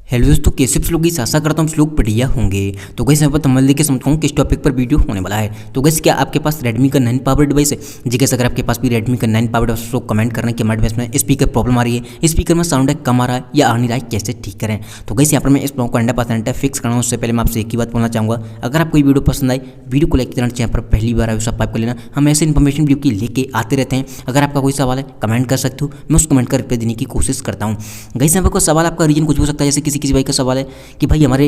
Hello दोस्तों, कैसे आप लोग इस आशा करता हूँ आप लोग बढ़िया होंगे। तो गैस यहाँ पर तमल के समझाऊँ किस टॉपिक पर वीडियो होने वाला है। तो गैस क्या आपके पास रेडमी का 9 पावर डिवाइस है? जी गैस, अगर आपके पास भी रेडमी का 9 पावर डिवाइस तो कमेंट करना कि हमारे डिवाइस में स्पीकर प्रॉब्लम आ रही है, स्पीकर में साउंड है कम आ रहा है या आ नहीं रहा है, कैसे ठीक करें। तो गैस यहाँ पर मैं इस प्रॉब्लम को 100% फिक्स करना हूँ। उससे पहले मैं आपसे एक ही बात बोलना चाहूँगा, अगर आपको वीडियो पसंद आई, वीडियो को लाइक करना चैनल पर पहली बार आए सब्सक्राइब कर लेना। हम ऐसे इन्फॉर्मेशन वीडियो की लेके आते रहते हैं। अगर आपका कोई सवाल है कमेंट कर सकते हो, मैं उस कमेंट का रिप्लाई देने की कोशिश करता हूँ। गैस यहाँ पर कोई सवाल आपका रीजन कुछ हो सकता है, जैसे किसी भाई का सवाल है कि भाई हमारे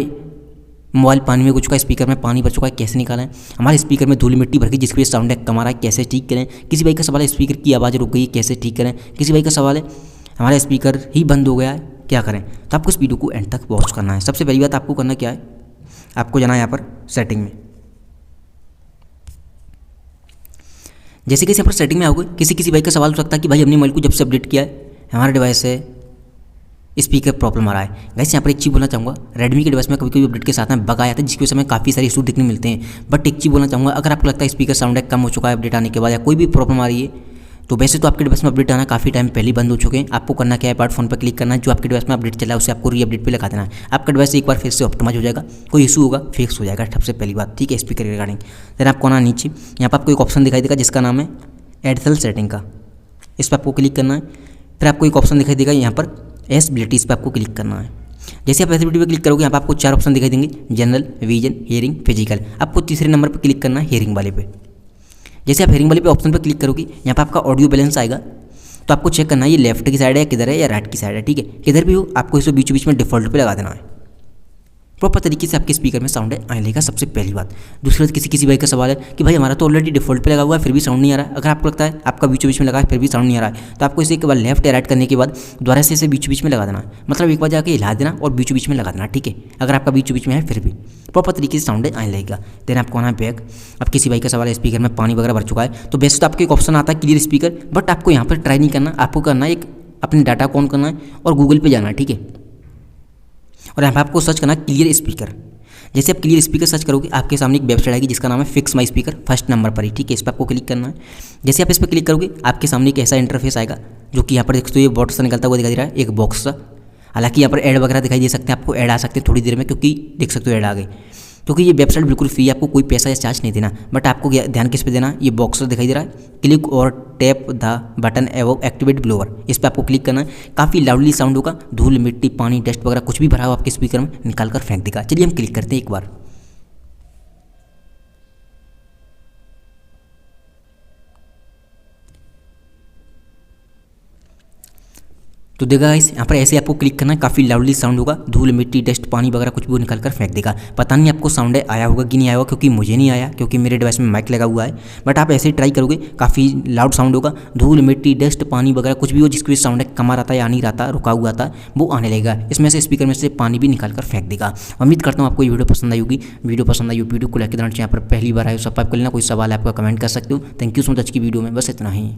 मोबाइल पानी में घुस चुका है, स्पीकर में पानी भर चुका है, कैसे निकालें। हमारे स्पीकर में धूल मिट्टी भर गई जिसकी वजह से साउंड कम आ रहा है, कैसे ठीक करें। किसी भाई का सवाल है स्पीकर की आवाज़ रुक गई है, कैसे ठीक करें। किसी भाई का सवाल है हमारा स्पीकर ही बंद हो गया है, क्या करें। तो आपको इस वीडियो को एंड तक वॉच करना है। सबसे पहली बात आपको करना क्या है, आपको जाना है यहाँ पर सेटिंग में। जैसे कि यहाँ पर सेटिंग में आओगे, किसी भाई का सवाल हो सकता है कि भाई हमने मोबाइल को जब से अपडेट किया है हमारे डिवाइस से स्पीकर प्रॉब्लम आ रहा है। गाइस यहाँ पर एक चीज़ बोलना चाहूँगा, रेडमी के डिवाइस में कभी कभी अपडेट के साथ में बग आया था जिसकी वजह से हमें काफ़ी सारे इशू देखने मिलते हैं। बट एक चीज़ बोलना चाहूँगा, अगर आपको लगता है स्पीकर साउंड है कम हो चुका है अपडेट आने के बाद या कोई भी प्रॉब्लम आ रही है, तो वैसे तो आपके डिवाइस में अपडेट आना काफ़ी टाइम पहले बंद हो चुके हैं। आपको करना क्या है, पार्ट फोन पर क्लिक करना है, जो आपके डिवाइस में अपडेट चला है उसे आपको री अपडेट पे लगा देना है। आपका डिवाइस एक बार फिर से ऑप्टिमाइज हो जाएगा, कोई इशू होगा फिक्स हो जाएगा। सबसे पहली बात, ठीक है, स्पीकर के रिगार्डिंग। देन आपको आना नीचे, यहाँ पर आपको एक ऑप्शन दिखाई देगा जिसका नाम है एडिशनल सेटिंग का, इस पर आपको क्लिक करना है। फिर आपको एक ऑप्शन दिखाई देगा यहाँ पर एसेबिलिटी, इस पर आपको क्लिक करना है। जैसे आप एसेबिलिटी पर क्लिक करोगे यहाँ पर आपको 4 ऑप्शन दिखाई देंगे, जनरल, विजन, हियरिंग, फिजिकल। आपको तीसरे नंबर पर क्लिक करना है हियरिंग वाले पे। जैसे आप हियरिंग वाले पे ऑप्शन पर क्लिक करोगे यहाँ पर आपका ऑडियो बैलेंस आएगा, तो आपको चेक करना है ये लेफ्ट की साइड है, किधर है, या राइट की साइड है। ठीक है, किधर भी हो आपको इसे बीच बीच में डिफॉल्ट पे लगा देना है। प्रॉपर तरीके से आपके स्पीकर में साउंड आने लगेगा, सबसे पहली बात। दूसरी बात, किसी भाई का सवाल है कि भाई हमारा तो ऑलरेडी डिफॉल्ट पे लगा हुआ है फिर भी साउंड नहीं आ रहा है। अगर आपको लगता है आपका बीचों बीच में लगा है फिर भी साउंड नहीं आ रहा है, तो आपको इसे एक बार लेफ्ट या राइट करने के बाद दोबारा से इसे बीचों बीच में लगा देना, मतलब एक बार जाकर हिला देना और बीचों बीच में लगा देना। ठीक है, अगर आपका बीचों बीच में है फिर भी प्रॉपर तरीके से साउंड आने लगेगा। देन आपको आना बैक। अब किसी भाई का सवाल है स्पीकर में पानी वगैरह भर चुका है, तो वैसे तो आपको एक ऑप्शन आता है क्लियर स्पीकर, बट आपको यहाँ पर ट्राई नहीं करना। आपको करना है एक अपने डाटा को ऑन करना है और गूगल पे जाना है। ठीक है, और यहाँ पर आपको सर्च करना है क्लियर स्पीकर। जैसे आप क्लियर स्पीकर सर्च करोगे आपके सामने एक वेबसाइट आएगी जिसका नाम है fix my speaker, first number पर ही। ठीक है, इस पर आपको क्लिक करना है। जैसे आप इस पर क्लिक करोगे आपके सामने एक ऐसा इंटरफेस आएगा जो कि यहाँ पर देख सकते हो, ये बॉक्स सा निकलता हुआ दिखाई दे रहा है, एक बॉक्स सा। हालांकि यहाँ पर ऐड वगैरह दिखाई दे सकते हैं, आपको ऐड आ सकते हैं थोड़ी देर में, क्योंकि देख सकते हो ऐड आ गई। क्योंकि ये वेबसाइट बिल्कुल फ्री है, आपको कोई पैसा या चार्ज नहीं देना। बट आपको ध्यान किस पे देना, ये बॉक्स दिखाई दे रहा है, क्लिक और टैप द बटन एवो एक्टिवेट ब्लोअर, इस पर आपको क्लिक करना है। काफ़ी लाउडली साउंड होगा, धूल मिट्टी पानी डस्ट वगैरह कुछ भी भरा हो आपके स्पीकर में निकाल कर फेंक देगा। चलिए हम क्लिक करते हैं एक बार। तो देखा गाइस, यहाँ पर ऐसे आपको क्लिक करना है, काफ़ी लाउडली साउंड होगा, धूल मिट्टी डस्ट पानी वगैरह कुछ भी वो निकाल कर फेंक देगा। पता नहीं आपको साउंड आया होगा कि नहीं आया होगा, क्योंकि मुझे नहीं आया क्योंकि मेरे डिवाइस में माइक लगा हुआ है। बट आप ऐसे ही ट्राई करोगे, काफ़ी लाउड साउंड होगा, धूल मिट्टी डस्ट पानी वगैरह कुछ भी हो जिसकी वजह से साउंड कम आ रहा था या नहीं रहा था, रुका हुआ था, वो आने लगेगा। इसमें से स्पीकर में से पानी भी निकाल कर फेंक देगा। उम्मीद करता हूँ आपको ये वीडियो पसंद आई होगी। वीडियो पसंद आई हो वीडियो को लाइक करना, यहाँ पर पहली बार आए सब्सक्राइब कर लेना, कोई सवाल है आपका कमेंट कर सकते हो। Thank you so much. आज की वीडियो में बस इतना ही।